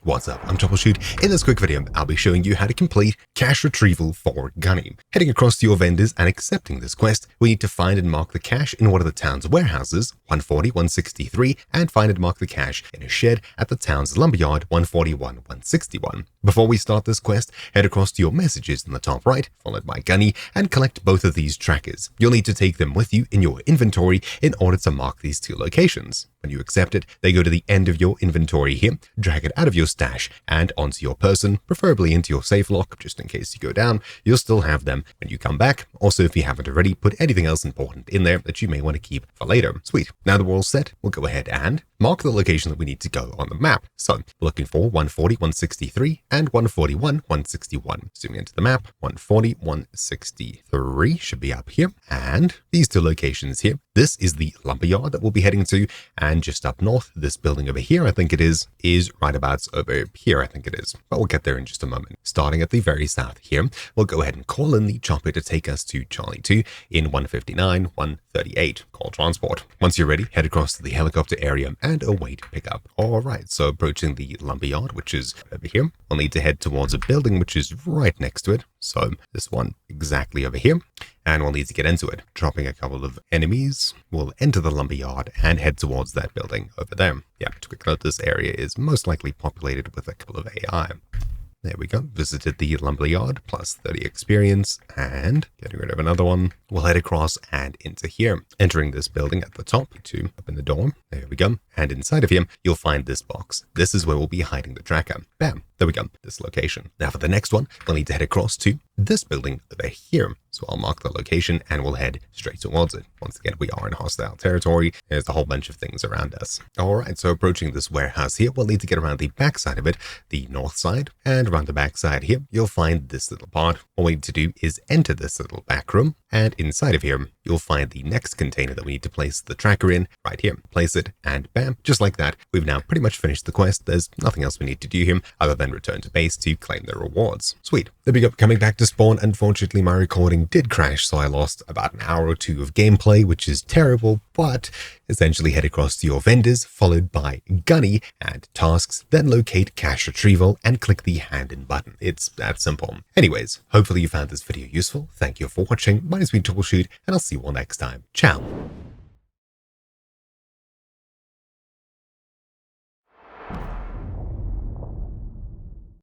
What's up? I'm Troubleshoot. In this quick video, I'll be showing you how to complete cash retrieval for Gunny. Heading across to your vendors and accepting this quest, we need to find and mark the cash in one of the town's warehouses, 140, 163, and find and mark the cash in a shed at the town's lumberyard, 141, 161. Before we start this quest, head across to your messages in the top right, followed by Gunny, and collect both of these trackers. You'll need to take them with you in your inventory in order to mark these two locations. When you accept it, they go to the end of your inventory here, drag it out of your stash and onto your person, preferably into your safe lock, just in case you go down. You'll still have them when you come back. Also, if you haven't already, put anything else important in there that you may want to keep for later. Sweet. Now that we're all set, we'll go ahead and mark the location that we need to go on the map. So we're looking for 140, 163 and 141, 161. Zooming into the map, 140, 163 should be up here. And these two locations here. This is the lumberyard that we'll be heading to, and just up north, this building over here, I think it is right about over here, I think it is. But we'll get there in just a moment. Starting at the very south here, we'll go ahead and call in the chopper to take us to Charlie 2 in 159, 138. Call transport. Once you're ready, head across to the helicopter area and await pickup. Alright, so approaching the lumberyard, which is over here, we'll need to head towards a building which is right next to it. So this one exactly over here. And we'll need to get into it. Dropping a couple of enemies, we'll enter the lumberyard and head towards that building over there. Yeah, to quick note, this area is most likely populated with a couple of AI. There we go. Visited the lumberyard, plus 30 experience, and getting rid of another one. We'll head across and into here. Entering this building at the top to open the door. There we go. And inside of here, you'll find this box. This is where we'll be hiding the tracker. Bam. There we go. This location. Now for the next one, we'll need to head across to this building over here. So I'll mark the location and we'll head straight towards it. Once again, we are in hostile territory. There's a whole bunch of things around us. Alright, so approaching this warehouse here, we'll need to get around the back side of it, the north side, and around the back side here, you'll find this little part. All we need to do is enter this little back room, and inside of here, you'll find the next container that we need to place the tracker in right here. Place it, and bam, just like that, we've now pretty much finished the quest. There's nothing else we need to do here other than return to base to claim the rewards. Sweet. There we go. Coming back to spawn, unfortunately, my recording did crash, so I lost about an hour or two of gameplay, which is terrible, but essentially head across to your vendors, followed by Gunny and tasks, then locate cash retrieval and click the hand in button. It's that simple. Anyways, hopefully you found this video useful. Thank you for watching. My name's been Troubleshoot, and I'll see you all next time. Ciao.